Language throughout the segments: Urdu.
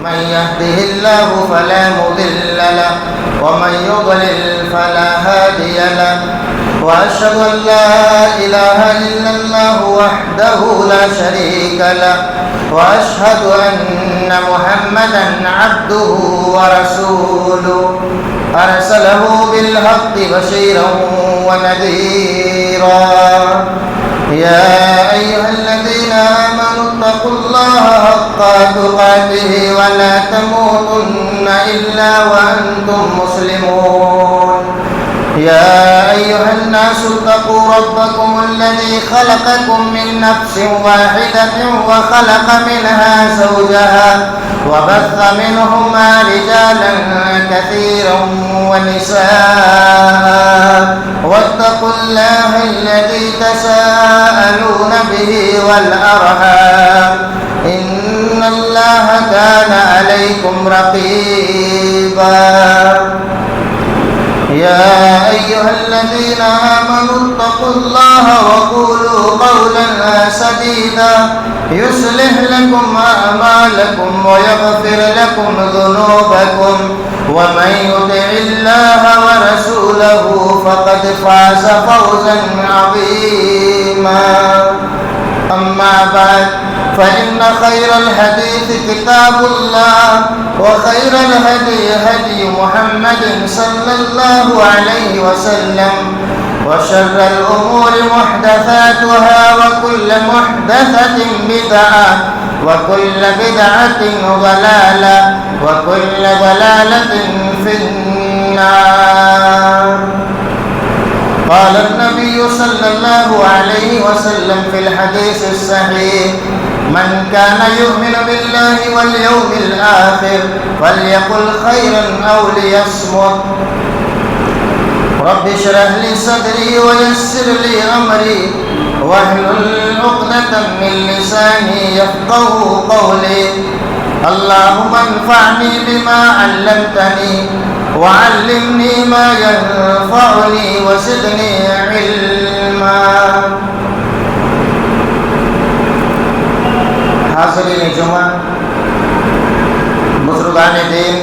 من يهده الله فلا مضل له ومن يضلل فلا هادي له وأشهد أن لا إله إلا الله وحده لا شريك له وأشهد أن محمدا عبده ورسوله أرسله بالحق بشيرا ونذيرا يا أيها الذين آمنوا اتقوا الله حق تقاته ولا تموتن إلا وأنتم مسلمون يا أيها الناس اتقوا ربكم الذي خلقكم من نفس واحدة وخلق منها زوجها وبث منهما رجالا كثيرا ونساء واتقوا الله الذي تساءلون به والأرحام إن الله كان عليكم رقيبا يا أيها الذين آمنوا اتقوا الله وقولوا قولا سديدا يصلح لكم أعمالكم ويغفر لكم ذنوبكم ومن يطع الله ورسوله فقد فاز فوزا عظيما أما بعد فإن خير الحديث كتاب الله وخير الهدي هدي محمد صلى الله عليه وسلم وشر الأمور محدثاتها وكل محدثة بدعة وكل بدعة ضلالة وكل ضلالة في النار. قال النبي صلى الله عليه وسلم في الحديث الصحيح من كان يؤمن بالله واليوم الآخر فليقل خيرا أو ليصمت. رب اشرح لي صدري ويسر لي أمري واحلل عقدة من لساني يفقهوا قولي. اللهم انفعني بما علمتني وعلمني ما ينفعني وزدني علما. حاضرین جمعہ، بزرگان دین،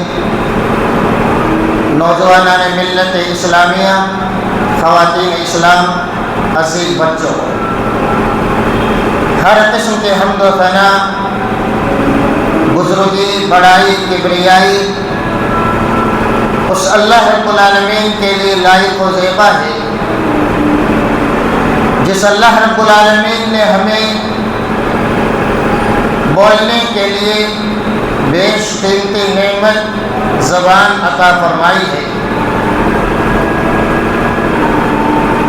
نوجوانان ملت اسلامیہ، خواتین اسلام، عزیز بچوں، ہر قسم کے حمد و ثنا، بزرگی، بڑائی، کبریائی اس اللہ رب العالمین کے لیے لائق و زیبا ہے جس اللہ رب العالمین نے ہمیں بولنے کے لیے بیش قیمتی نعمت زبان عطا فرمائی ہے.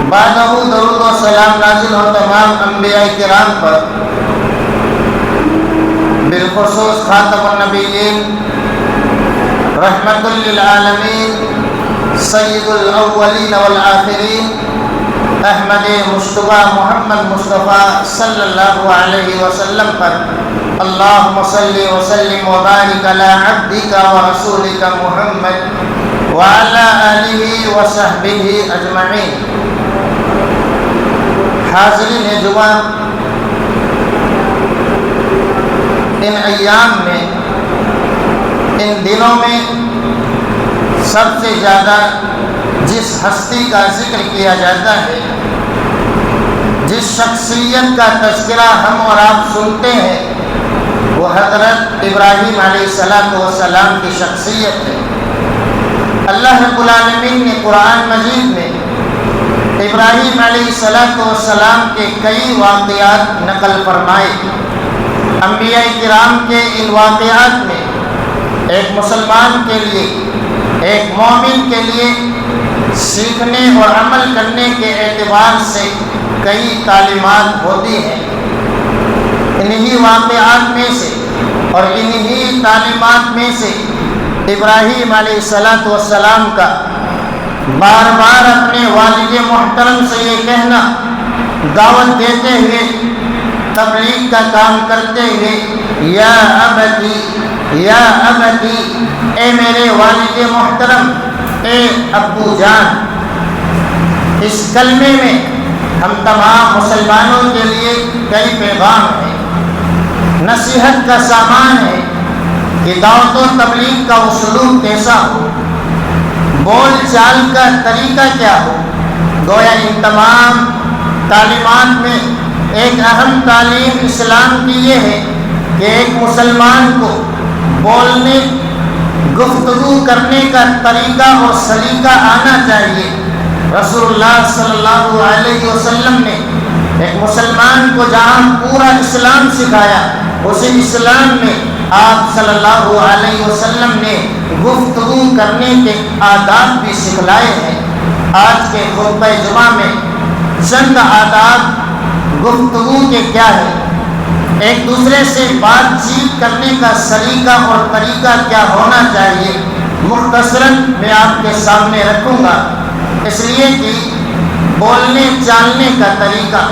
بعدہ درود و سلام نازل ہو تمام انبیاء کرام پر، بالخصوص خاتم النبیین، رحمت للعالمین، سید الاولین والآخرین، احمد مصطفیٰ محمد مصطفیٰ صلی اللہ علیہ وسلم پر. اللہم صلی وسلم وبارک علی عبدک ورسولک محمد وعلی آلہ وصحبہ اجمعین. حاضرین جمعہ، ان ایام میں، ان دنوں میں سب سے زیادہ جس ہستی کا ذکر کیا جاتا ہے، جس شخصیت کا تذکرہ ہم اور آپ سنتے ہیں، وہ حضرت ابراہیم علیہ السلام کی شخصیت ہے. اللہ رب العالمین نے قرآن مجید میں ابراہیم علیہ السلام کے کئی واقعات نقل فرمائے. انبیاء کرام کے ان واقعات میں ایک مسلمان کے لیے، ایک مومن کے لیے سیکھنے اور عمل کرنے کے اعتبار سے کئی تعلیمات ہوتی ہیں. انہی واقعات میں سے اور انہی تعلیمات میں سے ابراہیم علیہ السلام کا بار بار اپنے والد محترم سے یہ کہنا، دعوت دیتے ہوئے، تبلیغ کا کام کرتے ہوئے، یا ابتی یا ابتی، اے میرے والد محترم، اے ابو جان. اس کلمے میں ہم تمام مسلمانوں کے لیے کئی پیغام ہیں، نصیحت کا سامان ہے. کہ دعوت و تبلیغ کا اسلوب کیسا ہو، بول چال کا طریقہ کیا ہو۔ گویا ان تمام تعلیمات میں ایک اہم تعلیم اسلام کی یہ ہے کہ ایک مسلمان کو بولنے، گفتگو کرنے کا طریقہ اور سلیقہ آنا چاہیے۔ رسول اللہ صلی اللہ علیہ وسلم نے ایک مسلمان کو جہاں پورا اسلام سکھایا، اسی اسلام میں آپ صلی اللہ علیہ وسلم نے گفتگو کرنے کے آداب بھی سکھلائے ہیں۔ آج کے خطبہ جمعہ میں چند آداب گفتگو کے کیا ہے، ایک دوسرے سے بات چیت کرنے کا سلیقہ اور طریقہ کیا ہونا چاہیے، مختصراً میں آپ کے سامنے رکھوں گا، اس لیے کہ بولنے چالنے کا طریقہ،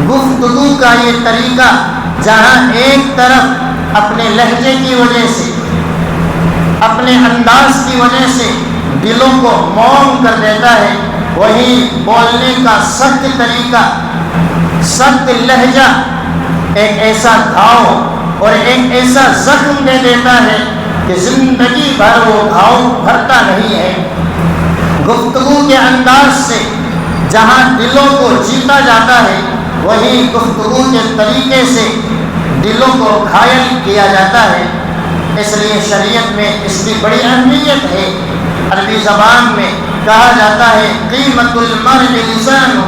گفتگو کا یہ طریقہ جہاں ایک طرف اپنے لہجے کی وجہ سے، اپنے انداز کی وجہ سے دلوں کو موم کر دیتا ہے، وہیں بولنے کا سخت طریقہ، سخت لہجہ ایک ایسا گھاؤ اور ایک ایسا زخم دے دیتا ہے کہ زندگی بھر وہ گھاؤ بھرتا نہیں ہے۔ گفتگو کے انداز سے جہاں دلوں کو جیتا جاتا ہے، وہیں گفتگو کے طریقے سے دلوں کو گھائل کیا جاتا ہے۔ اس لیے شریعت میں اس کی بڑی اہمیت ہے۔ عربی زبان میں کہا جاتا ہے قیمت المرء لسانہ،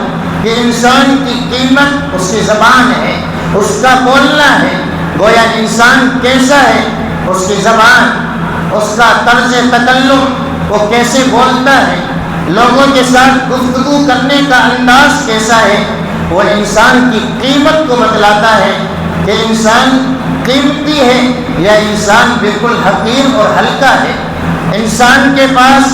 کہ انسان کی قیمت اس کی زبان ہے، اس کا بولنا ہے۔ گویا انسان کیسا ہے، اس کی زبان، اس کا طرز تکلم، وہ کیسے بولتا ہے، لوگوں کے ساتھ گفتگو کرنے کا انداز کیسا ہے، وہ انسان کی قیمت کو بتلاتا ہے کہ انسان قیمتی ہے یا انسان بالکل حقیر اور ہلکا ہے، انسان کے پاس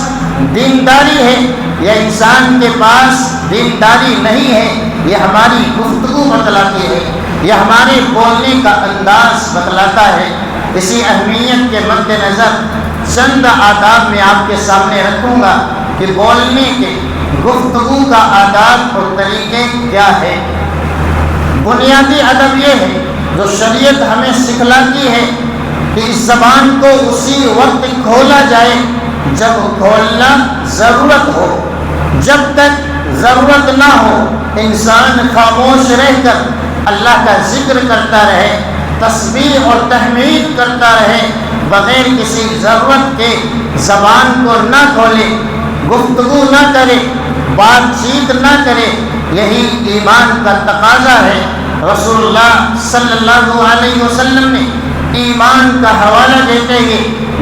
دینداری ہے یا انسان کے پاس دینداری نہیں ہے۔ یہ ہماری گفتگو بتلاتی ہے، یہ ہمارے بولنے کا انداز بتلاتا ہے۔ اسی اہمیت کے مد نظر چند آداب میں آپ کے سامنے رکھوں گا کہ بولنے کے، گفتگو کا آداب اور طریقے کیا ہے۔ بنیادی ادب یہ ہے جو شریعت ہمیں سکھلاتی ہے کہ اس زبان کو اسی وقت کھولا جائے جب کھولنا ضرورت ہو، جب تک ضرورت نہ ہو انسان خاموش رہ کر اللہ کا ذکر کرتا رہے، تسبیح اور تحمید کرتا رہے، بغیر کسی ضرورت کے زبان کو نہ کھولے، گفتگو نہ کرے، بات چیت نہ کرے، یہی ایمان کا تقاضا ہے۔ رسول اللہ صلی اللہ علیہ وسلم نے ایمان کا حوالہ دیتے ہوئے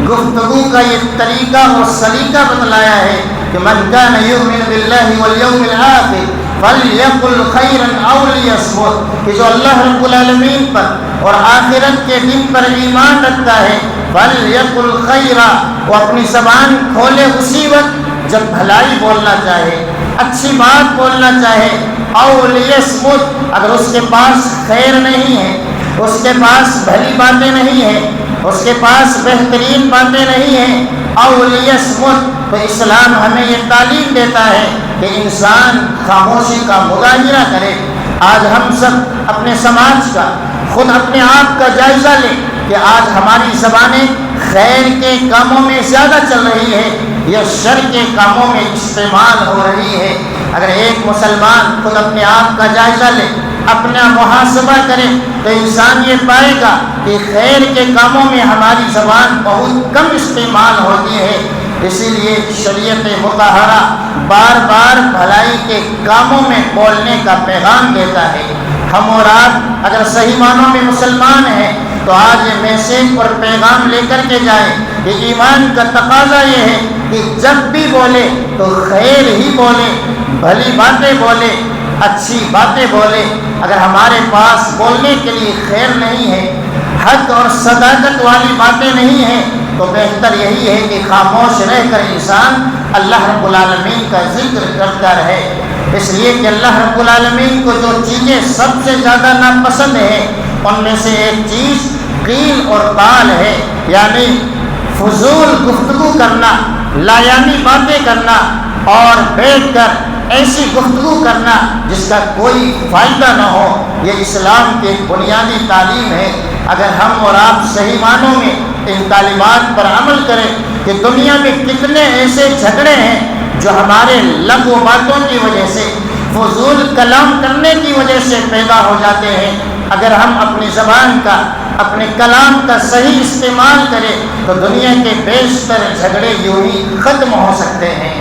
گفتگو کا یہ طریقہ اور سلیقہ بتلایا ہے کہ من کان یؤمن باللہ والیوم الآخر فلیقل خیرا او لیصمت، کہ جو اللہ رب العالمین پر اور آخرت کے دن پر ایمان رکھتا ہے، فلیقل خیرا، وہ اپنی زبان کھولے اسی وقت جب بھلائی بولنا چاہے، اچھی بات بولنا چاہے، او لیصمت، اگر اس کے پاس خیر نہیں ہے، اس کے پاس بھلی باتیں نہیں ہیں، اس کے پاس بہترین باتیں نہیں ہیں، او لیصمت، تو اسلام ہمیں یہ تعلیم دیتا ہے کہ انسان خاموشی کا مظاہرہ کرے۔ آج ہم سب اپنے سماج کا، خود اپنے آپ کا جائزہ لیں کہ آج ہماری زبانیں خیر کے کاموں میں زیادہ چل رہی ہے یا شر کے کاموں میں استعمال ہو رہی ہے۔ اگر ایک مسلمان خود اپنے آپ کا جائزہ لے، اپنا محاسبہ کرے، تو انسان یہ پائے گا کہ خیر کے کاموں میں ہماری زبان بہت کم استعمال ہوتی ہے۔ اسی لیے شریعت مطہرہ بار بار بھلائی کے کاموں میں بولنے کا پیغام دیتا ہے۔ ہم اور آپ اگر صحیح معنوں میں مسلمان ہیں تو آج یہ میسیج اور پیغام لے کر کے جائیں کہ ایمان کا تقاضا یہ ہے کہ جب بھی بولے تو خیر ہی بولے، بھلی باتیں بولے، اچھی باتیں بولے۔ اگر ہمارے پاس بولنے کے لیے خیر نہیں ہے، حق اور صداقت والی باتیں نہیں ہیں، تو بہتر یہی ہے کہ خاموش رہ کر انسان اللہ رب العالمین کا ذکر کرتا رہے۔ اس لیے کہ اللہ رب العالمین کو جو چیزیں سب سے زیادہ ناپسند ہیں ان میں سے ایک چیز قیل اور قال ہے، یعنی فضول گفتگو کرنا، لایانی باتیں کرنا اور بیٹھ کر ایسی گفتگو کرنا جس کا کوئی فائدہ نہ ہو۔ یہ اسلام کی بنیادی تعلیم ہے۔ اگر ہم اور آپ صحیح معنوں میں ان تعلیمات پر عمل کریں کہ دنیا میں کتنے ایسے جھگڑے ہیں جو ہمارے لغو باتوں کی وجہ سے، فضول کلام کرنے کی وجہ سے پیدا ہو جاتے ہیں، اگر ہم اپنی زبان کا، اپنے کلام کا صحیح استعمال کریں تو دنیا کے بیشتر جھگڑے یوں ہی ختم ہو سکتے ہیں۔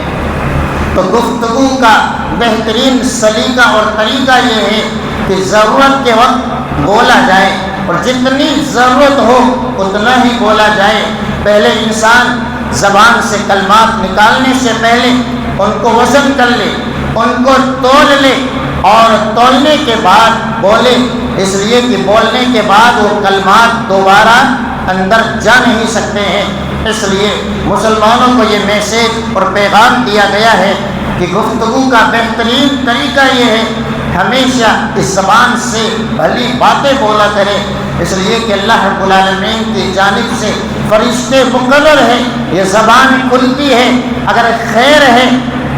تو گفتگو کا بہترین سلیقہ اور طریقہ یہ ہے کہ ضرورت کے وقت بولا جائے، اور جتنی ضرورت ہو اتنا ہی بولا جائے۔ پہلے انسان زبان سے کلمات نکالنے سے پہلے ان کو وزن کر لے، ان کو تول لے، اور تولنے کے بعد بولے، اس لیے کہ بولنے کے بعد وہ کلمات دوبارہ اندر جا نہیں سکتے ہیں۔ اس لیے مسلمانوں کو یہ میسیج اور پیغام دیا گیا ہے کہ گفتگو کا بہترین طریقہ یہ ہے ہمیشہ اس زبان سے بھلی باتیں بولا کرے، اس لیے کہ اللہ رب العالمین کی جانب سے فرشتے مقرر ہیں، یہ زبان کھلتی ہے، اگر خیر ہے،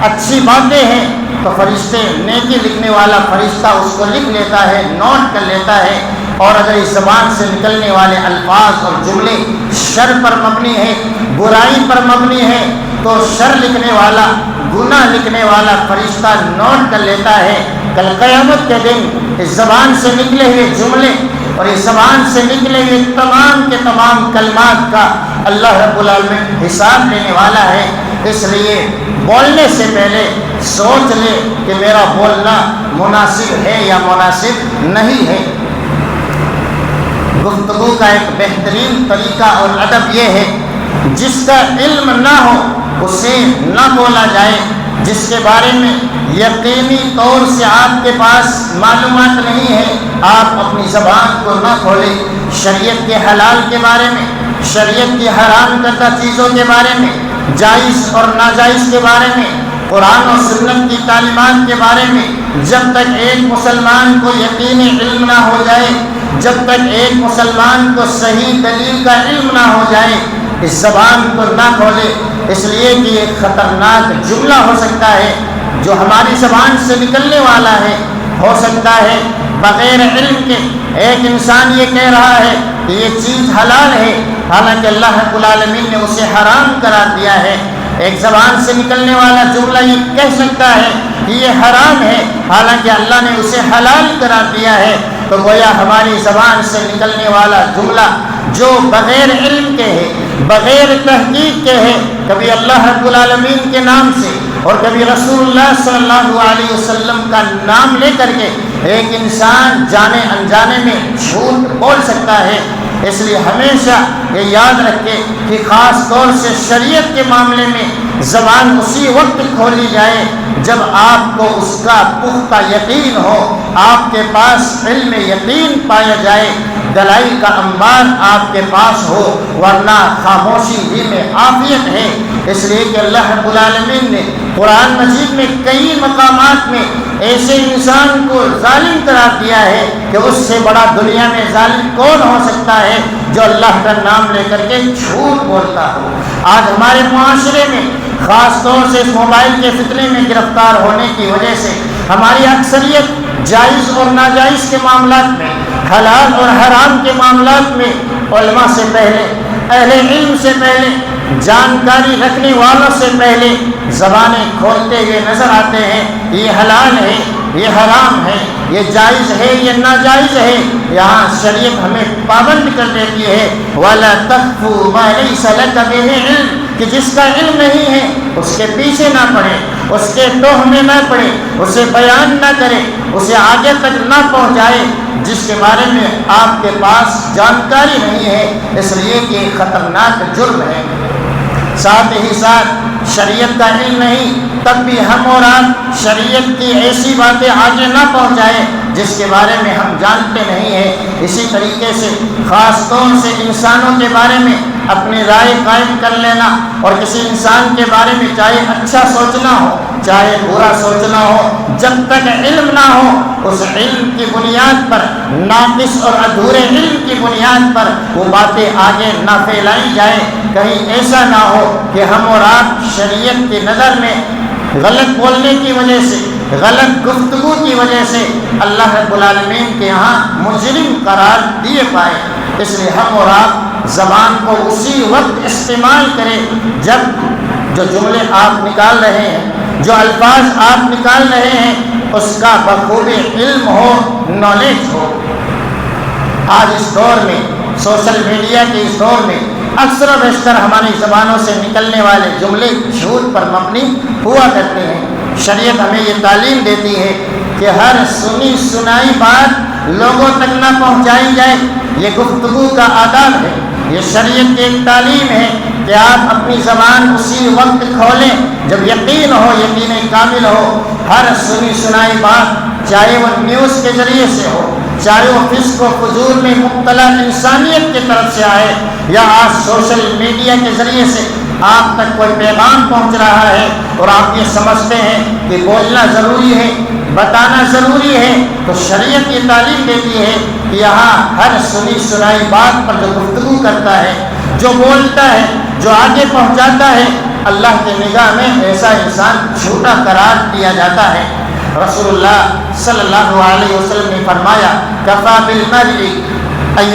اچھی باتیں ہیں تو فرشتے، نیکی لکھنے والا فرشتہ اس کو لکھ لیتا ہے، نوٹ کر لیتا ہے، اور اگر اس زبان سے نکلنے والے الفاظ اور جملے شر پر مبنی ہے، برائی پر مبنی ہے، تو شر لکھنے والا، گناہ لکھنے والا فرشتہ نوٹ کر لیتا ہے۔ کل قیامت کے دن اس زبان سے نکلے ہوئے جملے اور اس زبان سے نکلے ہوئے تمام کے تمام کلمات کا اللہ رب العالمین حساب لینے والا ہے۔ اس لیے بولنے سے پہلے سوچ لے کہ میرا بولنا مناسب ہے یا مناسب نہیں ہے۔ گفتگو کا ایک بہترین طریقہ اور ادب یہ ہے جس کا علم نہ ہو اسے نہ بولا جائے، جس کے بارے میں یقینی طور سے آپ کے پاس معلومات نہیں ہے، آپ اپنی زبان کو نہ کھولیں۔ شریعت کے حلال کے بارے میں، شریعت کی حرام کردہ چیزوں کے بارے میں، جائز اور ناجائز کے بارے میں، قرآن و سنت کی تعلیمات کے بارے میں جب تک ایک مسلمان کو یقینی علم نہ ہو جائے، جب تک ایک مسلمان کو صحیح دلیل کا علم نہ ہو جائے، اس زبان کو نہ کھولے، اس لیے کہ ایک خطرناک جملہ ہو سکتا ہے جو ہماری زبان سے نکلنے والا ہے، ہو سکتا ہے بغیر علم کے ایک انسان یہ کہہ رہا ہے کہ یہ چیز حلال ہے، حالانکہ اللہ رب العالمین نے اسے حرام قرار دیا ہے۔ ایک زبان سے نکلنے والا جملہ یہ کہہ سکتا ہے کہ یہ حرام ہے، حالانکہ اللہ نے اسے حلال قرار دیا ہے۔ تو گویا ہماری زبان سے نکلنے والا جملہ جو بغیر علم کے ہے، بغیر تحقیق کے ہے، کبھی اللہ رب العالمین کے نام سے اور کبھی رسول اللہ صلی اللہ علیہ وسلم کا نام لے کر کے ایک انسان جانے انجانے میں جھوٹ بول سکتا ہے۔ اس لیے ہمیشہ یہ یاد رکھے کہ خاص طور سے شریعت کے معاملے میں زبان اسی وقت کھولی جائے جب آپ کو اس کا پختہ یقین ہو، آپ کے پاس علم یقین پایا جائے، دلائل کا انبار آپ کے پاس ہو، ورنہ خاموشی ہی میں عافیت ہے۔ اس لیے کہ اللہ رب العالمین نے قرآن مجید میں کئی مقامات میں ایسے انسان کو ظالم قرار دیا ہے کہ اس سے بڑا دنیا میں ظالم کون ہو سکتا ہے جو اللہ کا نام لے کر کے جھوٹ بولتا ہو۔ آج ہمارے معاشرے میں خاص طور سے اس موبائل کے فتنے میں گرفتار ہونے کی وجہ سے ہماری اکثریت جائز اور ناجائز کے معاملات میں، حلال اور حرام کے معاملات میں علماء سے پہلے، اہل علم سے پہلے، جانکاری رکھنے والوں سے پہلے زبانیں کھولتے ہوئے نظر آتے ہیں۔ یہ حلال ہے، یہ حرام ہے، یہ جائز ہے، یہ ناجائز ہے۔ یہاں شریعت ہمیں پابند کر دیتی ہے وَلَا تَقْفُ مَا لَيْسَ لَكَ بِهِ عِلْمٌ، کہ جس کا علم نہیں ہے اس کے پیچھے نہ پڑے، اس کے ٹوہ میں نہ پڑے، اسے بیان نہ کرے، اسے آگے تک نہ پہنچائے جس کے بارے میں آپ کے پاس جانکاری نہیں ہے، اس لیے کہ یہ خطرناک جرم ہے۔ ساتھ ہی ساتھ شریعت کا علم نہیں تب بھی ہم اور آپ شریعت کی ایسی باتیں آگے نہ پہنچائیں جس کے بارے میں ہم جانتے نہیں ہیں۔ اسی طریقے سے خاص طور سے انسانوں کے بارے میں اپنی رائے قائم کر لینا، اور کسی انسان کے بارے میں چاہے اچھا سوچنا ہو چاہے برا سوچنا ہو، جب تک علم نہ ہو اس علم کی بنیاد پر، ناقص اور ادھورے علم کی بنیاد پر وہ باتیں آگے نہ پھیلائی جائیں۔ کہیں ایسا نہ ہو کہ ہم اور آپ شریعت کی نظر میں غلط بولنے کی وجہ سے، غلط گفتگو کی وجہ سے اللہ رب العالمین کے یہاں مجرم قرار دیے پائے۔ اس لیے ہم اور آپ زبان کو اسی وقت استعمال کریں جب جو جملے آپ نکال رہے ہیں، جو الفاظ آپ نکال رہے ہیں، اس کا بخوبی علم ہو، نالج ہو۔ آج اس دور میں، سوشل میڈیا کے اس دور میں، اکثر و بیشتر ہماری زبانوں سے نکلنے والے جملے جھوٹ پر مبنی ہوا کرتے ہیں۔ شریعت ہمیں یہ تعلیم دیتی ہے کہ ہر سنی سنائی بات لوگوں تک نہ پہنچائی جائے، یہ گفتگو کا آداب ہے، یہ شریعت کی ایک تعلیم ہے کہ آپ اپنی زبان اسی وقت کھولیں جب یقین ہو، یقین کامل ہو۔ ہر سنی سنائی بات، چاہے وہ نیوز کے ذریعے سے ہو، چاہے وہ فسق و فجور میں مبتلا انسانیت کی طرف سے آئے، یا آج سوشل میڈیا کے ذریعے سے آپ تک کوئی پیغام پہنچ رہا ہے اور آپ یہ سمجھتے ہیں کہ بولنا ضروری ہے، بتانا ضروری ہے، تو شریعت یہ تعلیم دیتی ہے کہ یہاں ہر سنی سنائی بات پر جو گفتگو کرتا ہے، جو بولتا ہے، جو آگے پہنچاتا ہے، اللہ کی نگاہ میں ایسا انسان جھوٹا قرار دیا جاتا ہے۔ رسول اللہ صلی اللہ علیہ وسلم نے فرمایا کفا بالمرء کذبا ان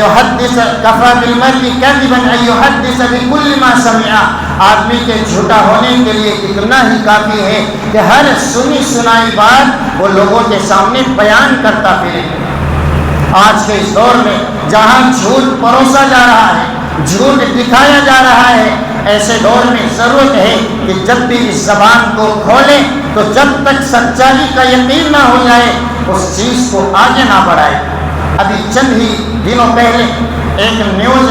يحدث بكل ما سمع، آدمی کے جھوٹا ہونے کے لیے اتنا ہی کافی ہے کہ ہر سنی سنائی بات وہ لوگوں کے سامنے بیان کرتا پھرے۔ آج کے اس دور میں جہاں جھوٹ پروسا جا رہا ہے، جھوٹ دکھایا جا رہا ہے، ایسے دور میں ضرورت ہے کہ جب بھی اس زبان کو کھولیں تو جب تک سچائی کا یقین نہ ہو جائے اس چیز کو آگے نہ بڑھائے۔ ابھی چند ہی دنوں پہلے ایک نیوز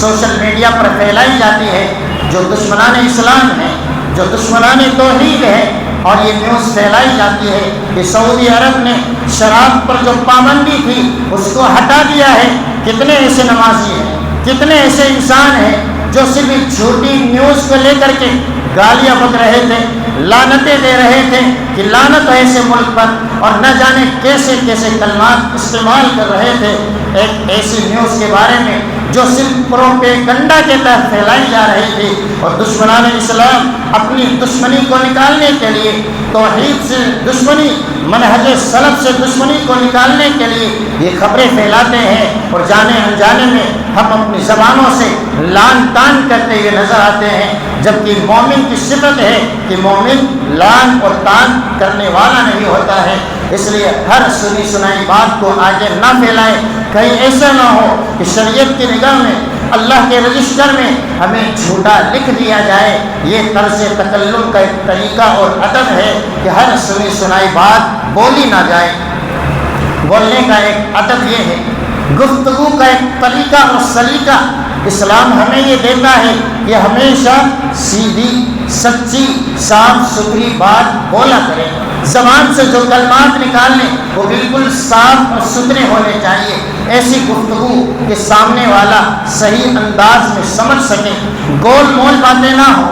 سوشل میڈیا پر پھیلائی جاتی ہے جو دشمنان اسلام ہیں، جو دشمنان توحید ہے، اور یہ نیوز پھیلائی جاتی ہے کہ سعودی عرب نے شراب پر جو پابندی تھی اس کو ہٹا دیا ہے۔ کتنے ایسے نمازی ہیں، کتنے ایسے انسان ہیں جو صرف جھوٹی نیوز کو لے کر کے گالیاں بک رہے تھے، لعنتیں دے رہے تھے کہ لعنت ہے ایسے ملک پر، اور نہ جانے کیسے کیسے کلمات استعمال کر رہے تھے ایک ایسی نیوز کے بارے میں جو صرف پروپیگنڈا کے تحت پھیلائی جا رہی تھی۔ اور دشمنان اسلام اپنی دشمنی کو نکالنے کے لیے، توحید سے دشمنی، منہج سلف سے دشمنی کو نکالنے کے لیے یہ خبریں پھیلاتے ہیں، اور جانے انجانے میں ہم اپنی زبانوں سے لعن طعن کرتے ہوئے نظر آتے ہیں، جبکہ مومن کی صفت ہے کہ مومن لعن اور طعن کرنے والا نہیں ہوتا ہے۔ اس لیے ہر سنی سنائی بات کو آگے نہ پھیلائیں، کہیں ایسا نہ ہو کہ شریعت کی نگاہ میں، اللہ کے رجسٹر میں ہمیں جھوٹا لکھ دیا جائے۔ یہ طرز تکلم کا ایک طریقہ اور ادب ہے کہ ہر سنی سنائی بات بولی نہ جائے۔ بولنے کا ایک ادب یہ ہے، گفتگو کا ایک طریقہ اور سلیقہ اسلام ہمیں یہ دیتا ہے کہ ہمیشہ سیدھی، سچی، صاف ستھری بات بولا کریں۔ زبان سے جو کلمات نکالنے وہ بالکل صاف اور ستھرے ہونے چاہیے، ایسی گفتگو کہ سامنے والا صحیح انداز میں سمجھ سکے، گول مول باتیں نہ ہو،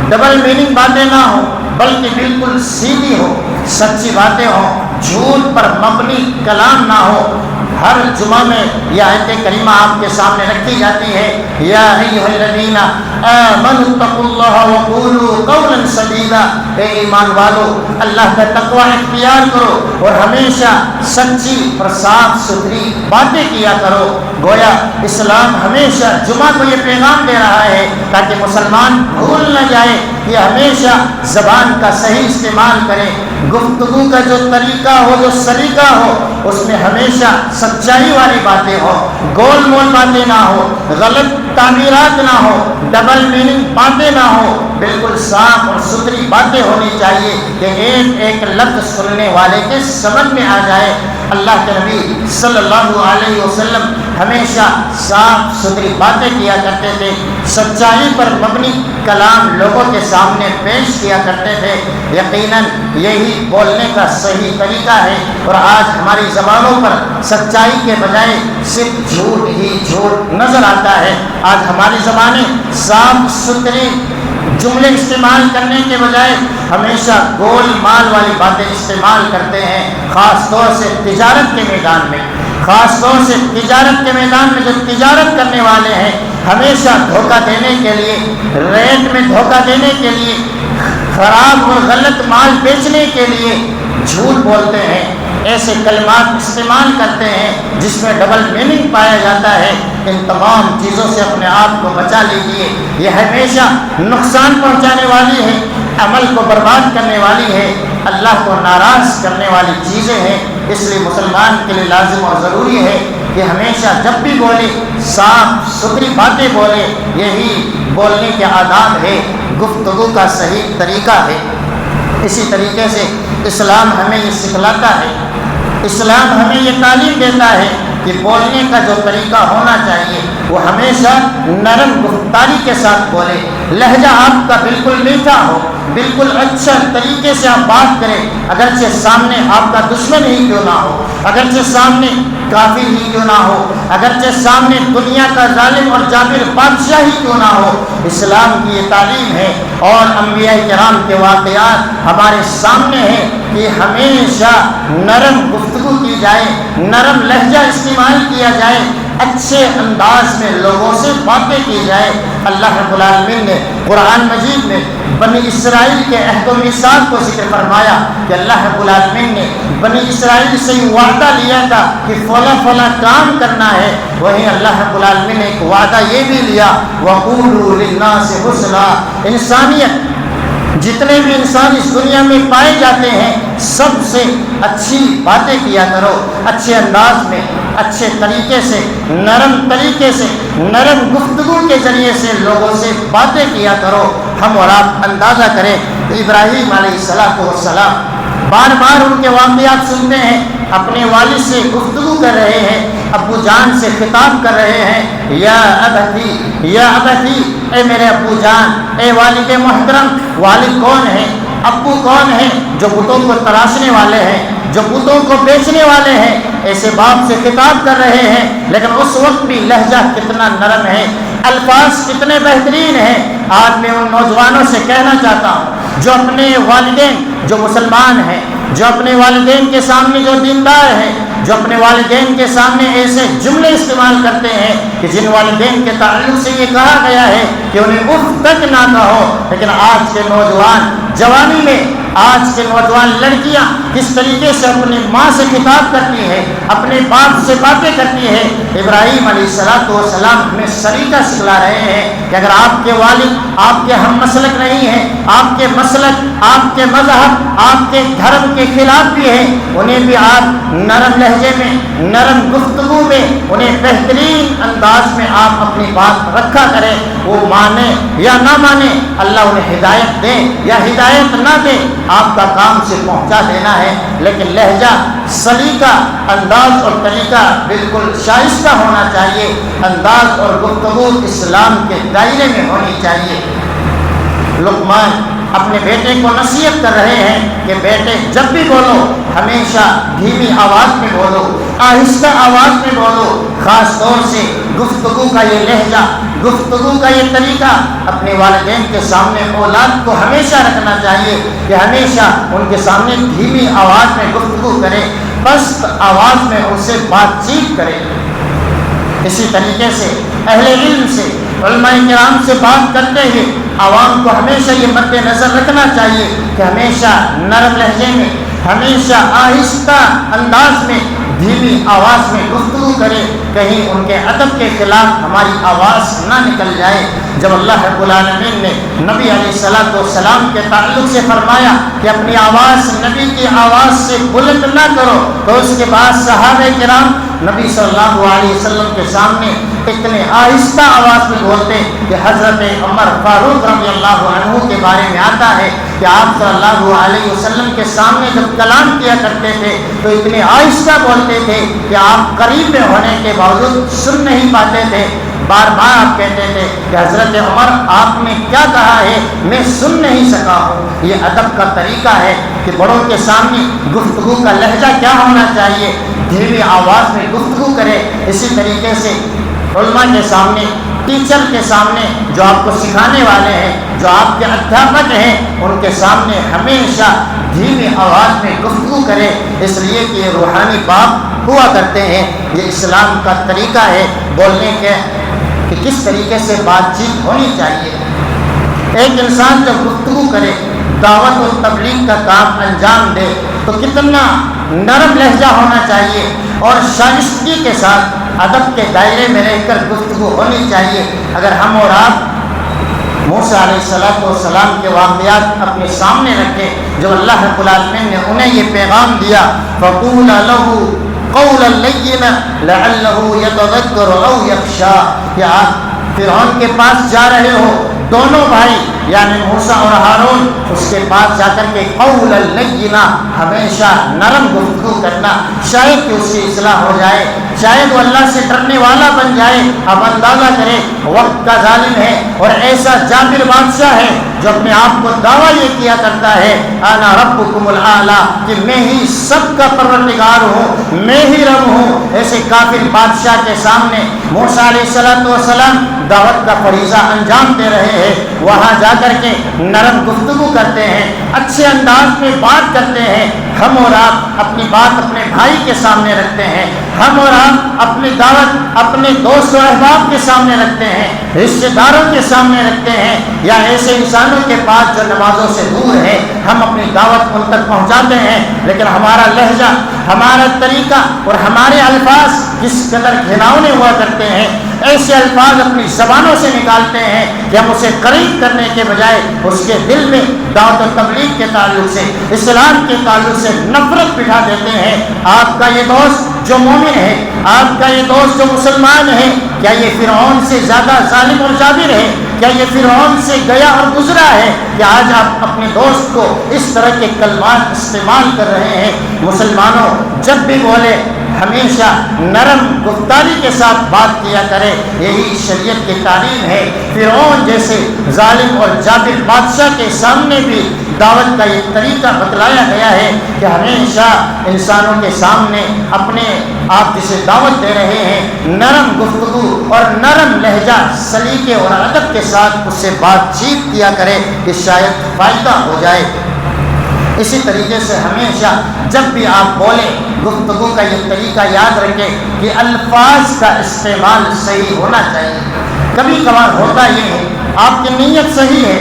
ڈبل میننگ باتیں نہ ہو، بلکہ بالکل سیدھی ہو، سچی باتیں ہوں، جھوٹ پر مبنی کلام نہ ہو۔ ہر جمعہ میں یہ آیت کریمہ آپ کے سامنے رکھی جاتی ہے، یا ایھا الذین آمنوا اتقوا اللہ وقولوا قولا سدیدا، اے ایمان والو اللہ کا تقوی اختیار کرو اور ہمیشہ سچی اور صاف ستھری باتیں کیا کرو۔ گویا اسلام ہمیشہ جمعہ کو یہ پیغام دے رہا ہے تاکہ مسلمان بھول نہ جائے کہ ہمیشہ زبان کا صحیح استعمال کریں، گفتگو کا جو طریقہ ہو، جو سلیقہ ہو، اس میں ہمیشہ سچائی والی باتیں ہو، گول مول باتیں نہ ہو، غلط تعمیرات نہ ہو، ڈبل میننگ باتیں نہ ہو، بالکل صاف اور ستھری باتیں ہونی چاہیے کہ ایک ایک لفظ سننے والے کے سمجھ میں آ جائے۔ اللہ کے نبی صلی اللہ علیہ وسلم ہمیشہ صاف ستھری باتیں کیا کرتے تھے، سچائی پر مبنی کلام لوگوں کے سامنے پیش کیا کرتے تھے۔ یقیناً یہی بولنے کا صحیح طریقہ ہے، اور آج ہماری زبانوں پر سچائی کے بجائے صرف جھوٹ ہی جھوٹ نظر آتا ہے۔ آج ہماری زبانیں صاف ستھری جملے استعمال کرنے کے بجائے ہمیشہ گول مال والی باتیں استعمال کرتے ہیں، خاص طور سے تجارت کے میدان میں۔ خاص طور سے تجارت کے میدان میں جو تجارت کرنے والے ہیں ہمیشہ دھوکہ دینے کے لیے، ریٹ میں دھوکہ دینے کے لیے، خراب اور غلط مال بیچنے کے لیے جھوٹ بولتے ہیں۔ ایسے کلمات استعمال کرتے ہیں جس میں ڈبل میننگ پایا جاتا ہے، ان تمام چیزوں سے اپنے آپ کو بچا لیجیے۔ یہ ہمیشہ نقصان پہنچانے والی ہے، عمل کو برباد کرنے والی ہے، اللہ کو ناراض کرنے والی چیزیں ہیں۔ اس لیے مسلمان کے لیے لازم اور ضروری ہے کہ ہمیشہ جب بھی بولے صاف ستھری باتیں بولے، یہی بولنے کے آداب ہے، گفتگو کا صحیح طریقہ ہے۔ اسی طریقے سے اسلام ہمیں یہ سکھلاتا ہے، اسلام ہمیں یہ تعلیم دیتا ہے کہ بولنے کا جو طریقہ ہونا چاہیے وہ ہمیشہ نرم گفتاری کے ساتھ بولے، لہجہ آپ کا بالکل میٹھا ہو، بالکل اچھا طریقے سے آپ بات کریں، اگرچہ سامنے آپ کا دشمن ہی کیوں نہ ہو، اگرچہ سامنے کافر ہی کیوں نہ ہو، اگرچہ سامنے دنیا کا ظالم اور جابر بادشاہ ہی کیوں نہ ہو۔ اسلام کی یہ تعلیم ہے اور انبیاء کرام کے واقعات ہمارے سامنے ہیں کہ ہمیشہ نرم گفتگو کی جائے، نرم لہجہ استعمال کیا جائے، اچھے انداز میں لوگوں سے باتیں کی جائے۔ اللہ رب العالمین نے قرآن مجید میں بنی اسرائیل کے عہد و میثاق کو ذکر فرمایا کہ اللہ رب العالمین نے بنی اسرائیل سے وعدہ لیا تھا کہ فلاں فلاں کام کرنا ہے، وہیں اللہ رب العالمین نے ایک وعدہ یہ بھی لیا وَقُولُوا لِلنَّاسِ حُسْنًا۔ انسانیت، جتنے بھی انسان اس دنیا میں پائے جاتے ہیں، سب سے اچھی باتیں کیا کرو، اچھے انداز میں، اچھے طریقے سے، نرم طریقے سے، نرم گفتگو کے ذریعے سے لوگوں سے باتیں کیا کرو۔ ہم اور آپ اندازہ کریں کہ ابراہیم علیہ السلام بار بار ان کے واقعات سنتے ہیں، اپنے والد سے گفتگو کر رہے ہیں، ابو جان سے خطاب کر رہے ہیں، یا ابتی یا ابتی، اے میرے ابو جان، اے والد محترم۔ والد کون ہیں؟ ابو کون ہیں؟ جو بتوں کو تراشنے والے ہیں، جو بتوں کو بیچنے والے ہیں، ایسے باپ سے خطاب کر رہے ہیں، لیکن اس وقت بھی لہجہ کتنا نرم ہے، الفاظ کتنے بہترین ہیں۔ آج میں ان نوجوانوں سے کہنا چاہتا ہوں جو اپنے والدین، جو مسلمان ہیں، جو اپنے والدین کے سامنے جو دیندار ہیں، جو اپنے والدین کے سامنے ایسے جملے استعمال کرتے ہیں کہ جن والدین کے تعلق سے یہ کہا گیا ہے کہ انہیں اف تک نہ کہو، لیکن آج کے نوجوان جوانی میں، آج کے نوجوان لڑکیاں کس طریقے سے اپنی ماں سے خطاب کرتی ہیں، اپنے باپ سے باتیں کرتی ہیں۔ ابراہیم علیہ السلام ہمیں سلیقہ سکھلا رہے ہیں کہ اگر آپ کے والد آپ کے ہم مسلک نہیں ہیں، آپ کے مسلک، آپ کے مذہب، آپ کے دھرم کے خلاف بھی ہیں، انہیں بھی آپ نرم لہجے میں، نرم گفتگو میں، انہیں بہترین انداز میں آپ اپنی بات رکھا کریں۔ وہ مانے یا نہ مانے، اللہ انہیں ہدایت دے یا ہدایت نہ دے، آپ کا کام سے پہنچا دینا ہے، لیکن لہجہ، سلیقہ، انداز اور طریقہ بالکل شائستہ ہونا چاہیے۔ انداز اور گفتگو اسلام کے دائرے میں ہونی چاہیے۔ لقمان اپنے بیٹے کو نصیحت کر رہے ہیں کہ بیٹے جب بھی بولو ہمیشہ دھیمی آواز میں بولو، آہستہ آواز میں بولو، خاص طور سے گفتگو کا یہ لہجہ، گفتگو کا یہ طریقہ اپنے والدین کے سامنے اولاد کو ہمیشہ رکھنا چاہیے کہ ہمیشہ ان کے سامنے دھیمی آواز میں گفتگو کرے، پست آواز میں ان سے بات چیت کرے۔ اسی طریقے سے اہل علم سے، علماء کرام سے بات کرتے ہوئے عوام کو ہمیشہ یہ مد نظر رکھنا چاہیے کہ ہمیشہ نرم لہجے میں، ہمیشہ آہستہ انداز میں، دھیمی آواز میں گفتگو کرے، کہیں ان کے ادب کے خلاف ہماری آواز نہ نکل جائے۔ جب اللہ رب العالمین نے نبی علیہ السلام کے تعلق سے فرمایا کہ اپنی آواز نبی کی آواز سے بلند نہ کرو، تو اس کے بعد صحابہ کرام نبی صلی اللہ علیہ وسلم کے سامنے اتنے آہستہ آواز میں بولتے کہ حضرت عمر فاروق رضی اللہ عنہ کے بارے میں آتا ہے کہ آپ صلی اللہ علیہ وسلم کے سامنے جب کلام کیا کرتے تھے تو اتنے آہستہ بولتے تھے کہ آپ قریب میں ہونے کے باوجود سن نہیں پاتے تھے۔ بار بار آپ کہتے تھے کہ حضرت عمر آپ نے کیا کہا ہے میں سن نہیں سکا ہوں۔ یہ ادب کا طریقہ ہے کہ بڑوں کے سامنے گفتگو کا لہجہ کیا ہونا چاہیے، دھیمی آواز میں گفتگو کرے۔ اسی طریقے سے علماء کے سامنے، ٹیچر کے سامنے، جو آپ کو سکھانے والے ہیں، جو آپ کے ادھیاپک ہیں، ان کے سامنے ہمیشہ دھیمی آواز میں گفتگو کرے، اس لیے کہ یہ روحانی باپ ہوا کرتے ہیں۔ یہ اسلام کا طریقہ ہے بولنے کے کہ کس طریقے سے بات چیت ہونی چاہیے۔ ایک انسان جب گفتگو کرے، دعوت و تبلیغ کا کام انجام دے تو کتنا نرم لہجہ ہونا چاہیے اور شائستگی کے ساتھ ادب کے دائرے میں رہ کر گفتگو ہونی چاہیے۔ اگر ہم اور آپ موسیٰ علیہ السلام کے واقعات اپنے سامنے رکھیں جو اللہ رب العالمین نے انہیں یہ پیغام دیا، فَقُولَ لَهُ قَوْلًا لَيِّنًا لَعَلَّهُ يَتَذَكَّرُ أَوْ يَخْشَىٰ، کہ آپ فرعون کے پاس جا رہے ہو، دونوں بھائی یعنی موسیٰ اور ہارون، اس کے پاس جا کر کے قولا لینا، ہمیشہ نرم گفتگو کرنا، شاید کہ اس کی اصلاح ہو جائے، شاید وہ اللہ سے ڈرنے والا بن جائے۔ اب اندازہ کریں وقت کا ظالم ہے اور ایسا جابر بادشاہ ہے جو اپنے آپ کو دعویٰ یہ کیا کرتا ہے انا ربکم الاعلی، کہ میں ہی سب کا پروردگار ہوں، میں ہی رب ہوں۔ ایسے کافر بادشاہ کے سامنے موسیٰ علیہ السلام دعوت کا فریضہ انجام دے رہے ہیں، وہاں جا کر کے نرم گفتگو کرتے ہیں، اچھے انداز میں بات کرتے ہیں۔ ہم اور آپ اپنی بات اپنے بھائی کے سامنے رکھتے ہیں، ہم اور آپ اپنی دعوت اپنے دوست و احباب کے سامنے رکھتے ہیں، رشتہ داروں کے سامنے رکھتے ہیں، یا ایسے انسانوں کے پاس جو نمازوں سے دور ہیں، ہم اپنی دعوت ان تک پہنچاتے ہیں، لیکن ہمارا لہجہ، ہمارا طریقہ اور ہمارے الفاظ کس قدر گھناؤنے ہوا کرتے ہیں۔ ایسے الفاظ اپنی زبانوں سے نکالتے ہیں کہ ہم اسے قریب کرنے کے بجائے اس کے دل میں دعوت و تبلیغ کے تعلق سے، اسلام کے تعلق سے نفرت بٹھا دیتے ہیں۔ آپ کا یہ دوست جو مومن ہے، آپ کا یہ دوست جو مسلمان ہے، کیا یہ فرعون سے زیادہ ظالم اور جابر ہے؟ کیا یہ فرعون سے گیا اور گزرا ہے کہ آج آپ اپنے دوست کو اس طرح کے کلمات استعمال کر رہے ہیں؟ مسلمانوں، جب بھی بولے ہمیشہ نرم گفتاری کے ساتھ بات کیا کرے، یہی شریعت کی تعلیم ہے۔ فرعون جیسے ظالم اور جابر بادشاہ کے سامنے بھی دعوت کا یہ طریقہ بتلایا گیا ہے کہ ہمیشہ انسانوں کے سامنے اپنے آپ جسے دعوت دے رہے ہیں، نرم گفتگو اور نرم لہجہ سلیقے اور ادب کے ساتھ اس سے بات چیت کیا کرے کہ شاید فائدہ ہو جائے۔ اسی طریقے سے ہمیشہ جب بھی آپ بولیں، گفتگو کا یہ طریقہ یاد رکھیں کہ الفاظ کا استعمال صحیح ہونا چاہیے۔ کبھی کبھار ہوتا یہ ہے آپ کی نیت صحیح ہے،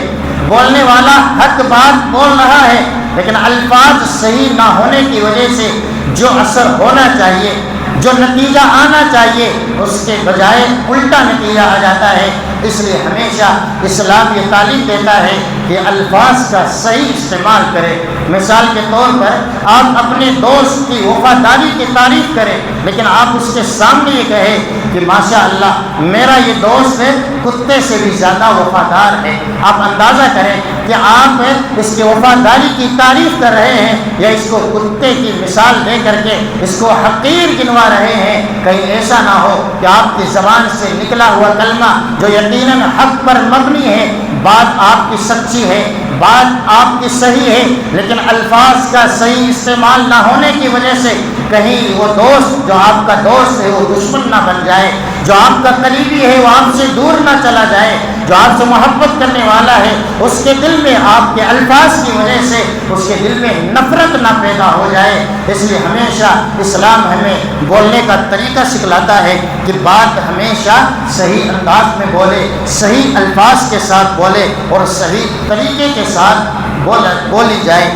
بولنے والا حق بات بول رہا ہے، لیکن الفاظ صحیح نہ ہونے کی وجہ سے جو اثر ہونا چاہیے، جو نتیجہ آنا چاہیے، اس کے بجائے الٹا نتیجہ آ جاتا ہے۔ اس لیے ہمیشہ اسلام یہ تعلیم دیتا ہے کہ الفاظ کا صحیح استعمال کریں۔ مثال کے طور پر آپ اپنے دوست کی وفاداری کی تعریف کریں، لیکن آپ اس کے سامنے یہ کہیں کہ ماشاء اللہ میرا یہ دوست ہے کتے سے بھی زیادہ وفادار ہے۔ آپ اندازہ کریں کہ آپ اس کی وفاداری کی تعریف کر رہے ہیں یا اس کو کتے کی مثال دے کر کے اس کو حقیر گنوا رہے ہیں۔ کہیں ایسا نہ ہو کہ آپ کی زبان سے نکلا ہوا کلمہ جو یقیناً حق پر مبنی ہے، بات آپ کی سچی ہے، بات آپ کی صحیح ہے، لیکن الفاظ کا صحیح استعمال نہ ہونے کی وجہ سے کہیں وہ دوست جو آپ کا دوست ہے وہ دشمن نہ بن جائے، جو آپ کا قریبی ہے وہ آپ سے دور نہ چلا جائے، جو آپ سے محبت کرنے والا ہے اس کے دل میں آپ کے الفاظ کی وجہ سے اس کے دل میں نفرت نہ پیدا ہو جائے۔ اس لیے ہمیشہ اسلام ہمیں بولنے کا طریقہ سکھلاتا ہے کہ بات ہمیشہ صحیح انداز میں بولے، صحیح الفاظ کے ساتھ بولے اور صحیح طریقے کے ساتھ بولی جائے۔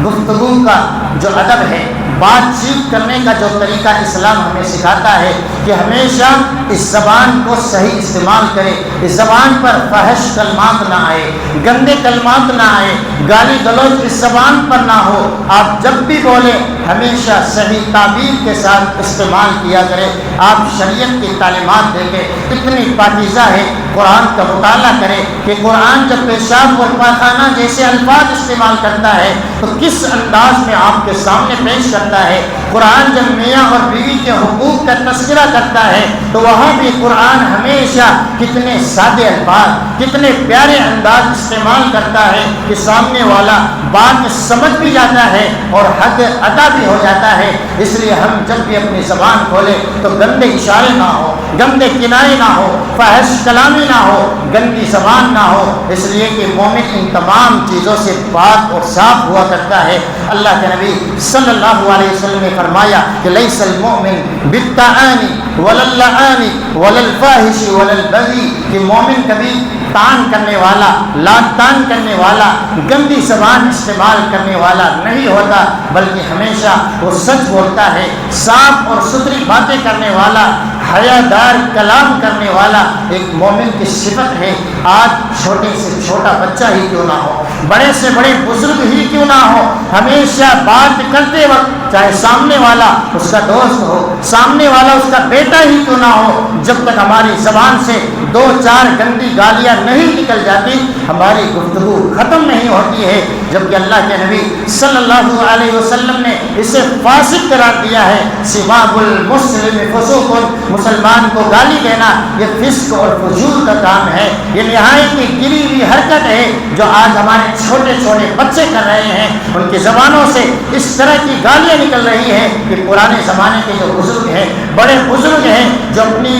گفتگو کا جو ادب ہے، بات چیت کرنے کا جو طریقہ اسلام ہمیں سکھاتا ہے کہ ہمیشہ اس زبان کو صحیح استعمال کرے، اس زبان پر فحش کلمات نہ آئے، گندے کلمات نہ آئے، گالی گلوچ اس زبان پر نہ ہو۔ آپ جب بھی بولیں ہمیشہ صحیح تعبیر کے ساتھ استعمال کیا کرے۔ آپ شریعت کی تعلیمات دیکھیں اتنی پاکیزہ ہے، قرآن کا مطالعہ کریں کہ قرآن جب پیشاب اور پاخانہ جیسے الفاظ استعمال کرتا ہے تو کس انداز میں آپ کے سامنے پیش کرتا ہے۔ قرآن جب میاں اور بیوی کے حقوق کا تذکرہ کرتا ہے تو وہاں بھی قرآن ہمیشہ کتنے سادے الفاظ، کتنے پیارے انداز استعمال کرتا ہے کہ سامنے والا بات سمجھ بھی جاتا ہے اور حد ادا بھی ہو جاتا ہے۔ اس لیے ہم جب بھی اپنی زبان کھولیں تو گندے اشارے نہ ہو، گندے کنائے نہ ہو، فحش کلامی نہ ہو، گندی زبان نہ ہو، اس لیے کہ مومن ان تمام چیزوں سے پاک اور صاف ہوا کرتا ہے۔ اللہ کے نبی صلی اللہ علیہ وسلم نے فرمایا کہ لیس المؤمن بالطعان ولا اللعان ولا الفاحش ولا البذی، کہ مومن کبھی تان کرنے والا، لات تان کرنے والا، گندی زبان استعمال کرنے والا نہیں ہوتا، بلکہ ہمیشہ وہ سچ بولتا ہے، صاف اور ستھری باتیں کرنے والا، حیادار کلام کرنے والا ایک مومن کی صفت ہے۔ آج چھوٹے سے چھوٹا بچہ ہی کیوں نہ ہو، بڑے سے بڑے بزرگ ہی کیوں نہ ہو، ہمیشہ بات کرتے وقت چاہے سامنے والا اس کا دوست ہو، سامنے والا اس کا بیٹا ہی کیوں نہ ہو، جب تک ہماری زبان سے 2-4 گندی گالیاں نہیں نکل جاتی ہماری گفتگو ختم نہیں ہوتی ہے۔ جبکہ اللہ کے نبی صلی اللہ علیہ وسلم نے اسے فاسق قرار دیا ہے۔ سباب المسلم فسوق، مسلمان کو گالی دینا یہ فسق اور فجور کا کام ہے، یہ نہایت ہی گری ہوئی حرکت ہے جو آج ہمارے چھوٹے چھوٹے بچے کر رہے ہیں۔ ان کی زبانوں سے اس طرح کی گالیاں نکل رہی ہیں کہ پرانے زمانے کے جو بزرگ ہیں، بڑے بزرگ ہیں، جو اپنی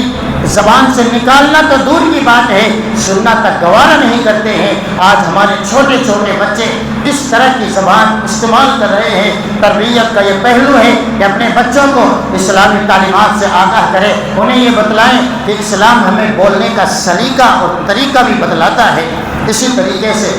زبان سے نکالنا تو دور کی بات ہے، سننا تک گوارا نہیں کرتے ہیں، آج ہمارے چھوٹے چھوٹے بچے اس طرح کی زبان استعمال کر رہے ہیں۔ تربیت کا یہ پہلو ہے کہ اپنے بچوں کو اسلامی تعلیمات سے آگاہ کرے، انہیں یہ بتلائیں کہ اسلام ہمیں بولنے کا سلیقہ اور طریقہ بھی بتلاتا ہے۔ اسی طریقے سے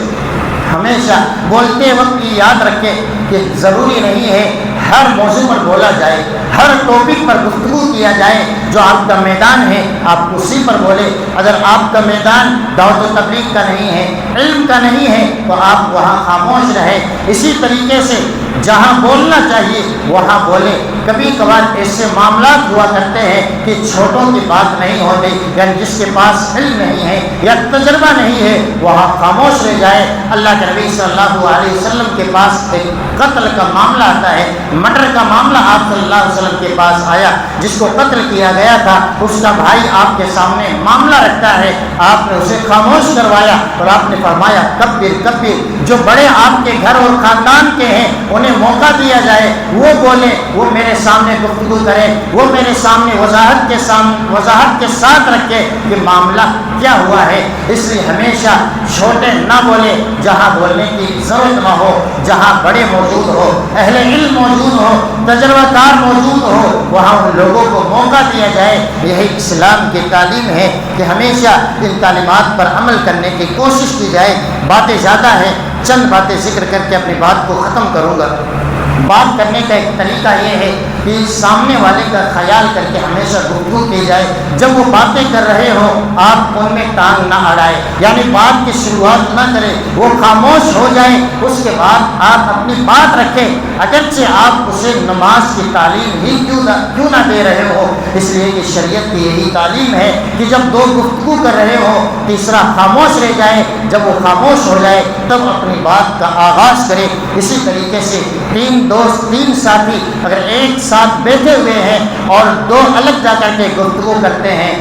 ہمیشہ بولتے وقت یہ یاد رکھے کہ ضروری نہیں ہے ہر موضوع پر بولا جائے، ہر ٹاپک پر گفتگو کیا جائے۔ جو آپ کا میدان ہے آپ اسی پر بولے۔ اگر آپ کا میدان دعوت و تبلیغ کا نہیں ہے، علم کا نہیں ہے، تو آپ وہاں خاموش رہے۔ اسی طریقے سے جہاں بولنا چاہیے وہاں بولے۔ کبھی کبھار ایسے معاملات ہوا کرتے ہیں کہ چھوٹوں کی بات نہیں ہوتی، یعنی جس کے پاس علم نہیں ہے یا تجربہ نہیں ہے وہاں خاموش رہ جائے۔ اللہ کے نبی صلی اللہ علیہ وسلم کے پاس ایک قتل کا معاملہ آتا ہے، مرڈر کا معاملہ آپ صلی اللہ علیہ وسلم کے پاس آیا، جس کو قتل کیا گیا تھا، اس کا بھائی آپ کے سامنے معاملہ رکھتا ہے، آپ نے اسے خاموش کروایا اور آپ نے فرمایا کبیر کبیر، جو بڑے آپ کے گھر اور خاندان کے ہیں انہیں موقع دیا جائے، وہ بولے، وہ میرے سامنے گفتگو کرے، وہ میرے سامنے وضاحت کے ساتھ رکھے کہ معاملہ کیا ہوا ہے۔ اس لیے ہمیشہ چھوٹے نہ بولے، جہاں بولنے کی ضرورت نہ ہو، جہاں بڑے موجود ہو، اہل علم موجود ہو، تجربہ کار موجود ہو، وہاں ان لوگوں کو موقع دیا جائے۔ یہی اسلام کی تعلیم ہے کہ ہمیشہ ان تعلیمات پر عمل کرنے کی کوشش کی جائے۔ باتیں زیادہ ہیں، چند باتیں ذکر کر کے اپنی بات کو ختم کروں گا۔ بات کرنے کا ایک طریقہ یہ ہے کہ سامنے والے کا خیال کر کے ہمیشہ گفتگو کی جائے۔ جب وہ باتیں کر رہے ہو آپ ان میں ٹانگ نہ اڑائے، یعنی بات کی شروعات نہ کریں، وہ خاموش ہو جائیں، اس کے بعد آپ اپنی بات رکھیں، اگرچہ آپ اسے نماز کی تعلیم ہی کیوں نہ دے رہے ہو، اس لیے کہ شریعت کی یہی تعلیم ہے کہ جب دو گفتگو کر رہے ہو تیسرا خاموش رہ جائے، جب وہ خاموش ہو جائے تب اپنی بات کا آغاز کرے۔ اسی طریقے سے تین ساتھی اگر ایک ساتھ بیٹھے ہوئے ہیں اور دو الگ جا کر کے گفتگو کرتے ہیں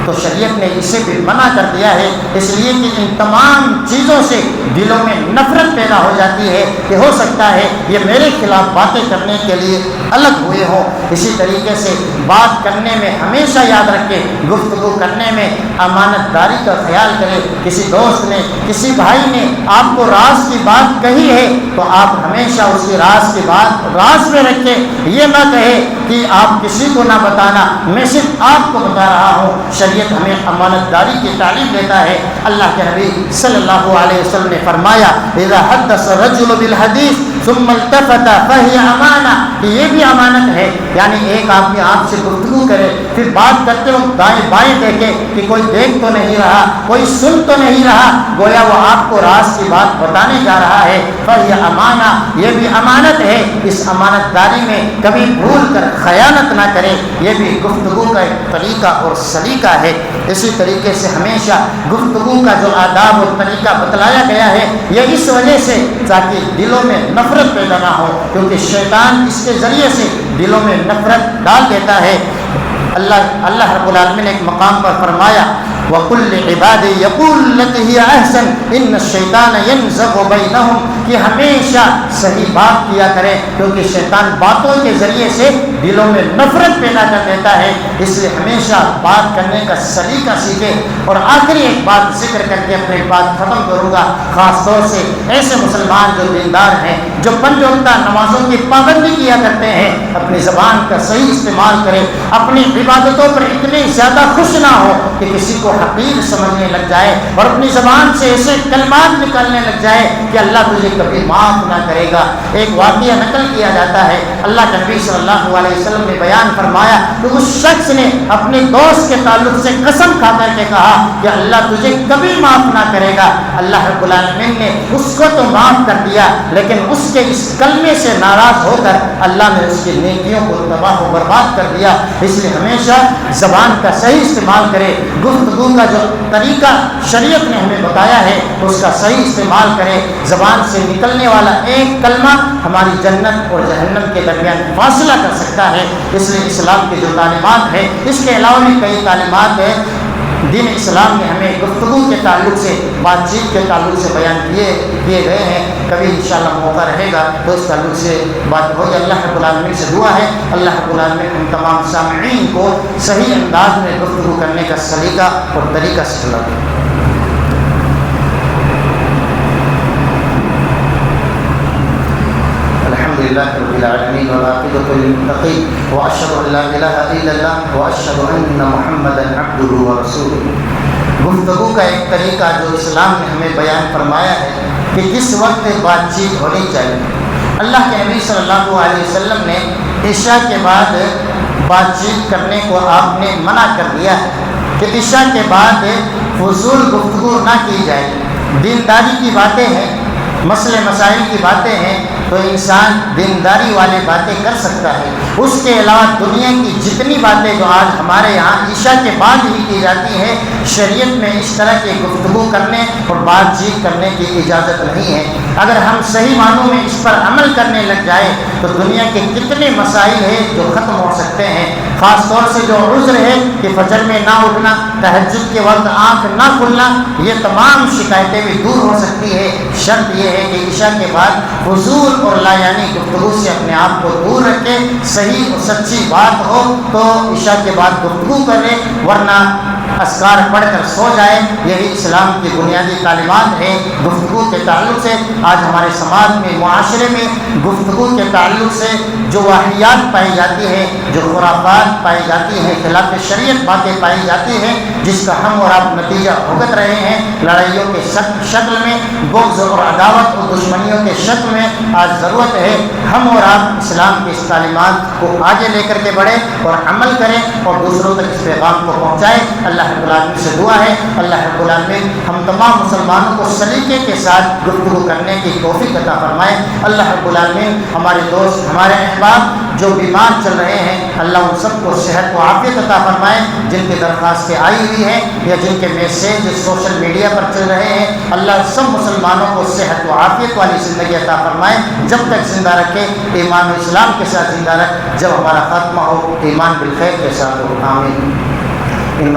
تو شریعت نے اسے بھی منع کر دیا ہے، اس لیے کہ ان تمام چیزوں سے دلوں میں نفرت پیدا ہو جاتی ہے کہ ہو سکتا ہے یہ میرے خلاف باتیں کرنے کے لیے الگ ہوئے ہوں۔ اسی طریقے سے بات کرنے میں ہمیشہ یاد رکھیں، گفتگو کرنے میں امانت داری کا خیال کریں۔ کسی دوست نے، کسی بھائی نے آپ کو راز کی بات کہی ہے تو آپ ہمیشہ اس کی راز کی بات راز میں رکھیں، یہ نہ کہے کہ آپ کسی کو نہ بتانا، میں صرف آپ کو بتا رہا ہوں۔ شریعت ہمیں امانت داری کی تعلیم دیتا ہے۔ اللہ کے نبی صلی اللہ علیہ وسلم نے فرمایا اذا حدث الرجل بالحديث ثم التفت فهي امانہ، کہ یہ بھی امانت ہے، یعنی ایک آدمی آپ سے گفتگو کرے پھر بات کرتے وقت دائیں بائیں دیکھے کہ کوئی دیکھ تو نہیں رہا، کوئی سن تو نہیں رہا، گویا وہ آپ کو راز کی بات بتانے جا رہا ہے، فهي امانہ، یہ بھی امانت ہے۔ اس امانت داری میں کبھی بھول کر خیانت نہ کرے، یہ بھی گفتگو کا ایک طریقہ اور سلیقہ ہے۔ اسی طریقے سے ہمیشہ گفتگو کا جو آداب اور طریقہ بتلایا گیا ہے یہ اس وجہ سے تاکہ دلوں میں نفرت پیدا نہ ہو، کیونکہ شیطان اس کے ذریعے سے دلوں میں نفرت ڈال دیتا ہے۔ اللہ رب العالمین نے ایک مقام پر فرمایا وَقُلْ لِعِبَادِي يَقُولُ الَّتِي هِيَ أَحْسَنُ إِنَّ الشَّيْطَانَ يَنزَغُ بَيْنَهُمْ، کہ ہمیشہ صحیح بات کیا کریں کیونکہ شیطان باتوں کے ذریعے سے دلوں میں نفرت پیدا کر دیتا ہے۔ اس لیے ہمیشہ بات کرنے کا سلیقہ سیکھے۔ اور آخری ایک بات ذکر کر کے اپنی بات ختم کروں گا، خاص طور سے ایسے مسلمان جو دیندار ہیں، جو پنج وقتہ نمازوں کی پابندی کیا کرتے ہیں، اپنی زبان کا صحیح استعمال کرے، اپنی عبادتوں پر اتنے زیادہ خوش نہ ہو کہ کسی کو حقیر سمجھنے لگ جائے، اور اپنی زبان سے ایسے کلمات نکالنے لگ جائے کہ اللہ تجھے کبھی معاف نہ کرے گا۔ ایک واقعہ نقل کیا جاتا ہے، اللہ کے نبی صلی اللہ علیہ وسلم نے بیان فرمایا کہ اس شخص نے اپنے دوست کے تعلق سے قسم کھا کر کے کہا کہ اللہ تجھے کبھی معاف نہ کرے گا۔ اللہ رب العالمین نے اس کو تو معاف کر دیا، لیکن اس کے اس کلمے سے ناراض ہو کر اللہ نے اس کی نیکیوں کو تباہ و برباد کر دیا۔ اس لیے ہمیشہ زبان کا صحیح استعمال کرے، گفتگو کا جو طریقہ شریعت نے ہمیں بتایا ہے اس کا صحیح استعمال کرے۔ زبان سے نکلنے والا ایک کلمہ ہماری جنت اور جہنم کے درمیان فاصلہ کر سکتا ہے۔ اس لیے اسلام کی جو تعلیمات ہے، اس کے علاوہ بھی کئی تعلیمات ہیں دین اسلام نے ہمیں گفتگو کے تعلق سے، بات چیت کے تعلق سے بیان کیے گئے ہیں۔ کبھی انشاءاللہ موقع رہے گا تو اس تعلق سے بات ہوگی۔ اللہ رب العالمین سے دعا ہے اللہ رب العالمین ہم تمام سامعین کو صحیح انداز میں گفتگو کرنے کا سلیقہ اور طریقہ سکھلائے۔ لله رب العالمين والعاقبة للمتقين وأشهد أن لا إله إلا الله وأشهد أن محمدا عبده ورسوله۔ گفتگو کا ایک طریقہ جو اسلام نے ہمیں بیان فرمایا ہے کہ کس وقت بات چیت ہونی چاہیے۔ اللہ کے نبی صلی اللہ علیہ وسلم نے عشاء کے بعد بات چیت کرنے کو آپ نے منع کر دیا ہے کہ عشاء کے بعد فضول گفتگو نہ کی جائے۔ دینداری کی باتیں ہیں، مسئلے مسائل کی باتیں ہیں تو انسان دینداری والی باتیں کر سکتا ہے۔ اس کے علاوہ دنیا کی جتنی باتیں جو آج ہمارے یہاں عشاء کے بعد ہی کی جاتی ہیں، شریعت میں اس طرح کی گفتگو کرنے اور بات چیت کرنے کی اجازت نہیں ہے۔ اگر ہم صحیح معنوں میں اس پر عمل کرنے لگ جائیں تو دنیا کے کتنے مسائل ہیں جو ختم ہو سکتے ہیں۔ خاص طور سے جو عذر ہے کہ فجر میں نہ اٹھنا، تہجد کے وقت آنکھ نہ کھلنا، یہ تمام شکایتیں بھی دور ہو سکتی ہے۔ شرط یہ ہے کہ عشاء کے بعد فضول اور لا یعنی گفتگو سے اپنے آپ کو دور رکھے۔ صحیح اور سچی بات ہو تو عشاء کے بعد گفتگو کرے، ورنہ اذکار پڑھ کر سو جائے۔ یہی اسلام کی بنیادی تعلیمات ہیں گفتگو کے تعلق سے۔ آج ہمارے سماج میں، معاشرے میں گفتگو کے تعلق سے جو واحیات پائی جاتی ہیں، جو خرافات پائی جاتی ہیں، خلاف شریعت باتیں پائی جاتی ہیں، جس کا ہم اور آپ نتیجہ بھگت رہے ہیں لڑائیوں کے شکل میں، بغض اور عداوت اور دشمنیوں کے شکل میں۔ آج ضرورت ہے ہم اور آپ اسلام کی اس تعلیمات کو آگے لے کر کے بڑھیں اور عمل کریں اور دوسروں تک اس پیغام کو پہنچائیں۔ اللہ رب العالمین سے دعا ہے اللہ رب العالمین ہم تمام مسلمانوں کو سلیقے کے ساتھ گفتگو کرنے کی توفیق عطا فرمائے۔ اللہ رب العالمین ہمارے دوست، ہمارے احباب جو بیمار چل رہے ہیں، اللہ ان سب کو صحت و عافیت عطا فرمائے۔ جن کی درخواستیں آئی ہوئی ہیں یا جن کے میسیج سوشل میڈیا پر چل رہے ہیں، اللہ سب مسلمانوں کو صحت و عافیت والی زندگی عطا فرمائے۔ جب تک زندہ رکھے ایمان و اسلام کے ساتھ زندہ رکھ، جب ہمارا خاتمہ ہو ایمان بالخیر کے ساتھ ہو۔ آمین۔